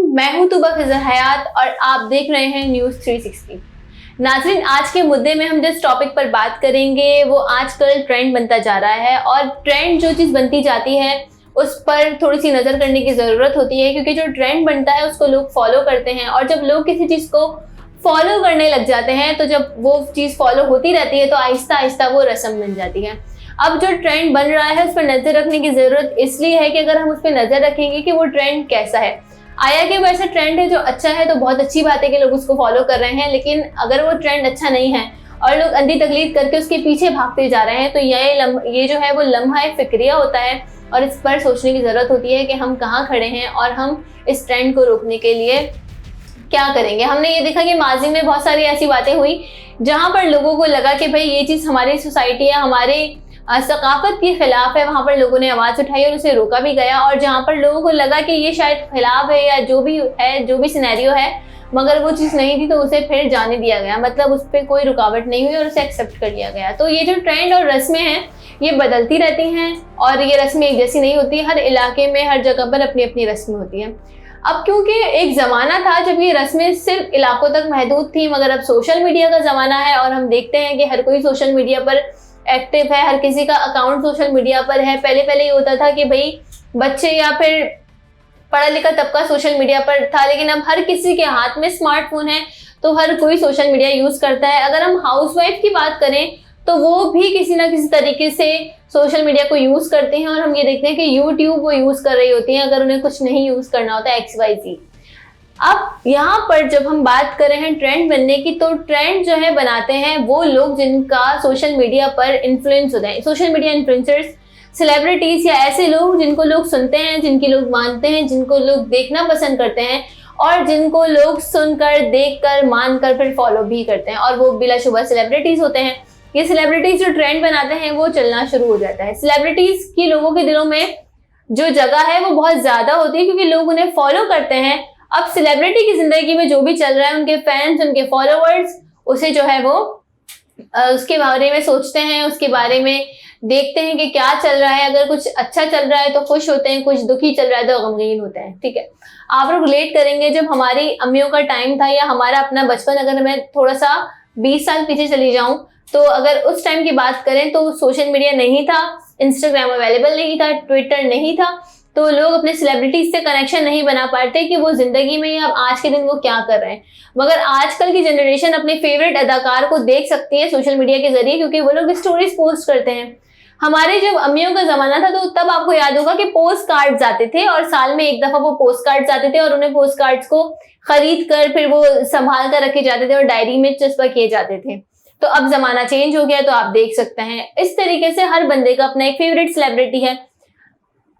मैं हूं तुबा फिजर हयात और आप देख रहे हैं न्यूज़ 360। नाज़रीन, आज के मुद्दे में हम जिस टॉपिक पर बात करेंगे वो आजकल ट्रेंड बनता जा रहा है और ट्रेंड जो चीज़ बनती जाती है उस पर थोड़ी सी नज़र करने की ज़रूरत होती है, क्योंकि जो ट्रेंड बनता है उसको लोग फॉलो करते हैं और जब लोग किसी चीज़ को फॉलो करने लग जाते हैं तो जब वो चीज़ फॉलो होती रहती है तो आहिस्ता आहिस्ता वो रस्म बन जाती है। अब जो ट्रेंड बन रहा है उस पर नज़र रखने की ज़रूरत इसलिए है कि अगर हम उस पर नज़र रखेंगे कि वो ट्रेंड कैसा है, आया कि वो ऐसा ट्रेंड है जो अच्छा है तो बहुत अच्छी बात है कि लोग उसको फॉलो कर रहे हैं, लेकिन अगर वो ट्रेंड अच्छा नहीं है और लोग अंधी तकलीद करके उसके पीछे भागते जा रहे हैं तो ये जो है वो लम्हा फिक्रिया होता है और इस पर सोचने की ज़रूरत होती है कि हम कहाँ खड़े हैं और हम इस ट्रेंड को रोकने के लिए क्या करेंगे। हमने ये देखा कि माजी में बहुत सारी ऐसी बातें हुई जहाँ पर लोगों को लगा कि भाई ये चीज़ हमारी सोसाइटी है, हमारे सकाफत के खिलाफ है, वहाँ पर लोगों ने आवाज़ उठाई और उसे रोका भी गया। और जहाँ पर लोगों को लगा कि ये शायद खिलाफ है या जो भी सिनेरियो है, मगर वो चीज़ नहीं थी तो उसे फिर जाने दिया गया, मतलब उस पर कोई रुकावट नहीं हुई और उसे एक्सेप्ट कर लिया गया। तो ये जो ट्रेंड और रस्में हैं ये बदलती रहती हैं और ये रस्में एक जैसी नहीं होती, हर इलाके में हर जगह पर अपनी अपनी रस्में होती हैं। अब क्योंकि एक ज़माना था जब ये रस्में सिर्फ इलाकों तक महदूद थी, मगर अब सोशल मीडिया का ज़माना है और हम देखते हैं कि हर कोई सोशल मीडिया पर एक्टिव है, हर किसी का अकाउंट सोशल मीडिया पर है। पहले ये होता था कि भाई बच्चे या फिर पढ़ा लिखा तबका सोशल मीडिया पर था, लेकिन अब हर किसी के हाथ में स्मार्टफोन है तो हर कोई सोशल मीडिया यूज़ करता है। अगर हम हाउसवाइफ की बात करें तो वो भी किसी ना किसी तरीके से सोशल मीडिया को यूज़ करते हैं और हम ये देखते हैं कि यूट्यूब वो यूज़ कर रही होती हैं अगर उन्हें कुछ नहीं यूज़ करना होता है XYZ। अब यहाँ पर जब हम बात कर रहे हैं ट्रेंड बनने की, तो ट्रेंड जो है बनाते हैं वो लोग जिनका सोशल मीडिया पर इन्फ्लुएंस होता है, सोशल मीडिया इन्फ्लुएंसर्स, सेलिब्रिटीज़ या ऐसे लोग जिनको लोग सुनते हैं, जिनकी लोग मानते हैं, जिनको लोग देखना पसंद करते हैं और जिनको लोग सुनकर, देखकर, मानकर फिर फॉलो भी करते हैं, और वो बिलाशुबा सेलिब्रिटीज़ होते हैं। ये सेलिब्रिटीज़ जो ट्रेंड बनाते हैं वो चलना शुरू हो जाता है। सेलिब्रिटीज़ की लोगों के दिलों में जो जगह है वो बहुत ज़्यादा होती है क्योंकि लोग उन्हें फॉलो करते हैं। अब सेलिब्रिटी की ज़िंदगी में जो भी चल रहा है, उनके फैंस, उनके फॉलोअर्स उसे जो है वो उसके बारे में सोचते हैं, उसके बारे में देखते हैं कि क्या चल रहा है। अगर कुछ अच्छा चल रहा है तो खुश होते हैं, कुछ दुखी चल रहा है तो गमगीन होते हैं। ठीक है, आप लोग रिलेट करेंगे जब हमारी अम्मियों का टाइम था या हमारा अपना बचपन, अगर मैं थोड़ा सा 20 साल पीछे चली जाऊं तो अगर उस टाइम की बात करें तो सोशल मीडिया नहीं था, इंस्टाग्राम अवेलेबल नहीं था, ट्विटर नहीं था, तो लोग अपने सेलिब्रिटीज से कनेक्शन नहीं बना पाते कि वो जिंदगी में या आज के दिन वो क्या कर रहे हैं। मगर आजकल की जनरेशन अपने फेवरेट अदाकार को देख सकती है सोशल मीडिया के जरिए, क्योंकि वो लोग स्टोरीज पोस्ट करते हैं। हमारे जब अम्मियों का जमाना था तो तब आपको याद होगा कि पोस्ट कार्ड्स आते थे और साल में एक दफा वो पोस्ट कार्ड्स आते थे और उन्हें पोस्ट कार्ड्स को खरीद कर फिर वो संभाल कर रखे जाते थे और डायरी में चस्पा किए जाते थे। तो अब जमाना चेंज हो गया, तो आप देख सकते हैं इस तरीके से हर बंदे का अपना एक फेवरेट सेलिब्रिटी है।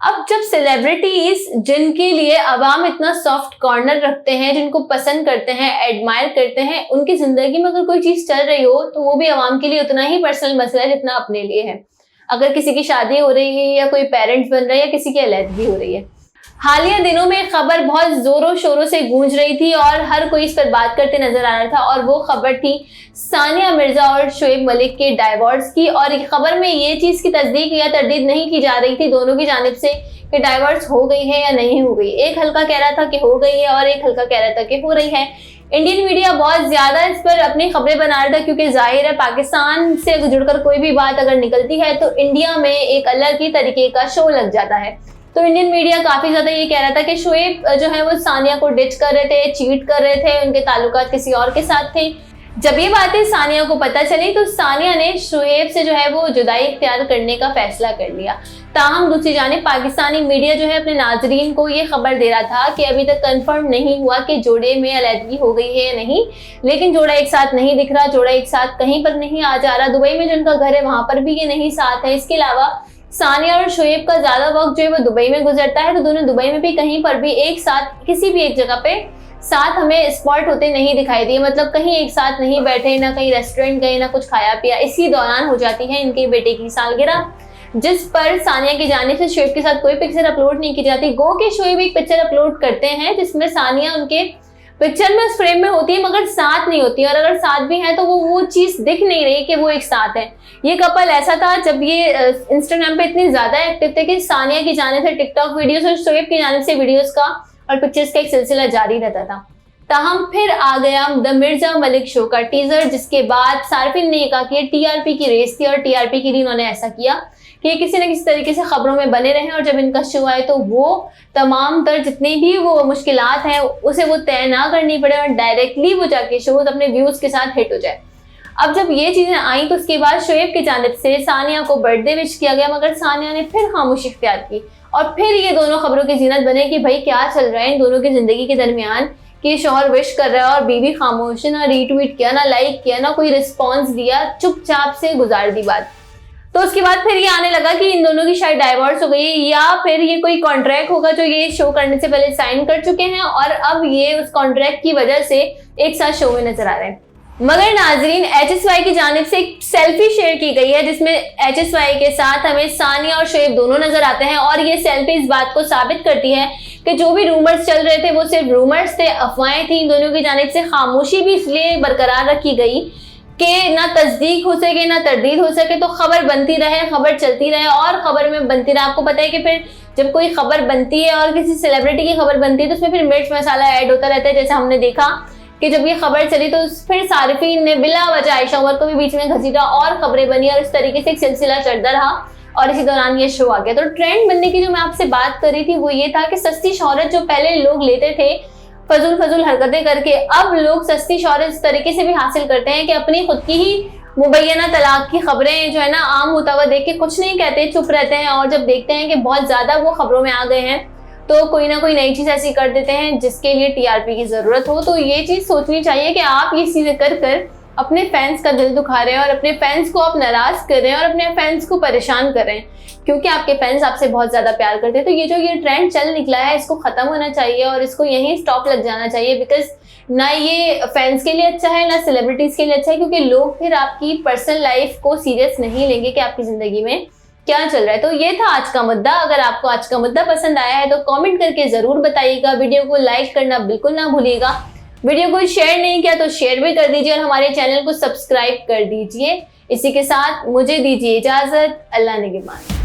अब जब सेलिब्रिटीज जिनके लिए अवाम इतना सॉफ्ट कॉर्नर रखते हैं, जिनको पसंद करते हैं, एडमायर करते हैं, उनकी जिंदगी में अगर कोई चीज चल रही हो तो वो भी अवाम के लिए उतना ही पर्सनल मसला है जितना अपने लिए है। अगर किसी की शादी हो रही है या कोई पेरेंट्स बन रहा है या किसी की अलहदगी हो रही है। हालिया दिनों में खबर बहुत जोरों शोरों से गूंज रही थी और हर कोई इस पर बात करते नजर आ रहा था, और वो खबर थी सानिया मिर्जा और शोएब मलिक के डाइवोर्स की। और खबर में ये चीज़ की तस्दीक या तरदीद नहीं की जा रही थी दोनों की जानिब से कि डाइवोर्स हो गई है या नहीं हो गई। एक हल्का कह रहा था कि हो गई है और एक हल्का कह रहा था कि हो रही है। इंडियन मीडिया बहुत ज़्यादा इस पर अपनी खबरें बना रहा था क्योंकि जाहिर है पाकिस्तान से जुड़कर कोई भी बात अगर निकलती है तो इंडिया में एक अलग ही तरीके का शो लग जाता है। तो इंडियन मीडिया काफ़ी ज़्यादा ये कह रहा था कि शोएब जो है वो सानिया को डिच कर रहे थे, चीट कर रहे थे, उनके ताल्लुकात किसी और के साथ थे। जब ये बातें सानिया को पता चली तो सानिया ने शोएब से जो है वो जुदाई इख्तियार करने का फैसला कर लिया। ताहम दूसरी जानिब पाकिस्तानी मीडिया जो है अपने नाजरीन को ये खबर दे रहा था कि अभी तक कंफर्म नहीं हुआ कि जोड़े में अलहदगी हो गई है या नहीं, लेकिन जोड़ा एक साथ नहीं दिख रहा, जोड़ा एक साथ कहीं पर नहीं आ जा रहा। दुबई में जिनका घर है वहाँ पर भी ये नहीं साथ है। इसके अलावा सानिया और शोएब का ज़्यादा वक्त जो है वो दुबई में गुजरता है, तो दोनों दुबई में भी कहीं पर भी एक साथ किसी भी एक जगह पे साथ हमें स्पॉट होते नहीं दिखाई दिए, मतलब कहीं एक साथ नहीं बैठे, ना कहीं रेस्टोरेंट गए, ना कुछ खाया पिया। इसी दौरान हो जाती है इनके बेटे की सालगिरह, जिस पर सानिया की जाने से शोएब के साथ कोई पिक्चर अपलोड नहीं की जाती। गो के शोएब एक पिक्चर अपलोड करते हैं जिसमें सानिया उनके पिक्चर में उस फ्रेम में होती है मगर साथ नहीं होती, और अगर साथ भी है तो वो चीज़ दिख नहीं रही कि वो एक साथ है। ये कपल ऐसा था जब ये इंस्टाग्राम पे इतनी ज़्यादा एक्टिव थे कि सानिया की जाने से टिकटॉक वीडियोस और शोएब की जाने से वीडियोस का और पिक्चर्स का एक सिलसिला जारी रहता था। ताहम फिर आ गया द मिर्जा मलिक शो का टीजर, जिसके बाद सार्फिन ने ये कहा कि ये टीआरपी की रेस थी और टीआरपी के लिए इन्होंने ऐसा किया कि किसी न किसी तरीके से खबरों में बने रहें, और जब इनका शो आए तो वो तमाम तर जितनी भी वो मुश्किलात हैं उसे वो तय ना करनी पड़े और डायरेक्टली वो जाके शो अपने व्यूज के साथ हिट हो जाए। अब जब ये चीजें आई तो उसके बाद शोएब की जानिब से सानिया को बर्थडे विश किया गया, मगर सानिया ने फिर खामोशी इख्तियार की और फिर ये दोनों खबरों की जीनत बने कि भाई क्या चल रहा है इन दोनों की जिंदगी के दरमियान कि शौहर विश कर रहा है और बीवी खामोश, ना रीट्वीट किया, ना लाइक किया, ना कोई रिस्पॉन्स दिया, चुपचाप से गुजार दी बात। तो उसके बाद फिर ये आने लगा कि इन दोनों की शायद डाइवोर्स हो गई या फिर ये कोई कॉन्ट्रैक्ट होगा जो ये शो करने से पहले साइन कर चुके हैं और अब ये उस कॉन्ट्रैक्ट की वजह से एक साथ शो में नजर आ रहे हैं। मगर नाजरीन, HSY की जानिब से एक सेल्फी शेयर की गई है जिसमें HSY के साथ हमें सानिया और शोएब दोनों नजर आते हैं और ये सेल्फी इस बात को साबित करती है कि जो भी रूमर्स चल रहे थे वो सिर्फ रूमर्स थे, अफवाहें थी। इन दोनों की जानिब से खामोशी भी इसलिए बरकरार रखी गई कि ना तस्दीक हो सके ना तरदीद हो सके, तो खबर बनती रहे, खबर चलती रहे और खबर में बनती रहे। आपको पता है कि फिर जब कोई खबर बनती है और किसी सेलिब्रिटी की खबर बनती है तो उसमें फिर मिर्च मसाला ऐड होता रहता है। जैसे हमने देखा कि जब ये खबर चली तो फिर सारिफीन ने बिला वजह आयशा उमर को भी बीच में घसीटा और खबरें बनी और इस तरीके से एक सिलसिला चलता रहा और इसी दौरान ये शो आ गया। तो ट्रेंड बनने की जो मैं आपसे बात कर रही थी वो ये था कि सस्ती शोहरत जो पहले लोग लेते थे फजूल हरकतें करके, अब लोग सस्ती शोहरत इस तरीके से भी हासिल करते हैं कि अपनी खुद की ही मुबैना तलाक की खबरें जो है ना आम होता हुआ देख के कुछ नहीं कहते, चुप रहते हैं और जब देखते हैं कि बहुत ज्यादा वो खबरों में आ गए हैं तो कोई ना कोई नई चीज ऐसी कर देते हैं जिसके लिए टीआरपी की जरूरत हो। तो ये चीज सोचनी चाहिए कि आप ये चीजें कर कर अपने फैंस का दिल दुखा रहे हैं और अपने फैंस को आप नाराज कर रहे हैं और अपने फैंस को परेशान कर रहे हैं, क्योंकि आपके फैंस आपसे बहुत ज्यादा प्यार करते हैं। तो ये जो ये ट्रेंड चल निकला है इसको खत्म होना चाहिए और इसको यहीं स्टॉप लग जाना चाहिए, बिकॉज ना ये फैंस के लिए अच्छा है ना सेलिब्रिटीज के लिए अच्छा है, क्योंकि लोग फिर आपकी पर्सनल लाइफ को सीरियस नहीं लेंगे कि आपकी जिंदगी में क्या चल रहा है। तो ये था आज का मुद्दा। अगर आपको आज का मुद्दा पसंद आया है तो कमेंट करके जरूर बताइएगा। वीडियो को लाइक करना बिल्कुल ना भूलिएगा। वीडियो को शेयर नहीं किया तो शेयर भी कर दीजिए और हमारे चैनल को सब्सक्राइब कर दीजिए। इसी के साथ मुझे दीजिए इजाजत। अल्लाह निगहबान।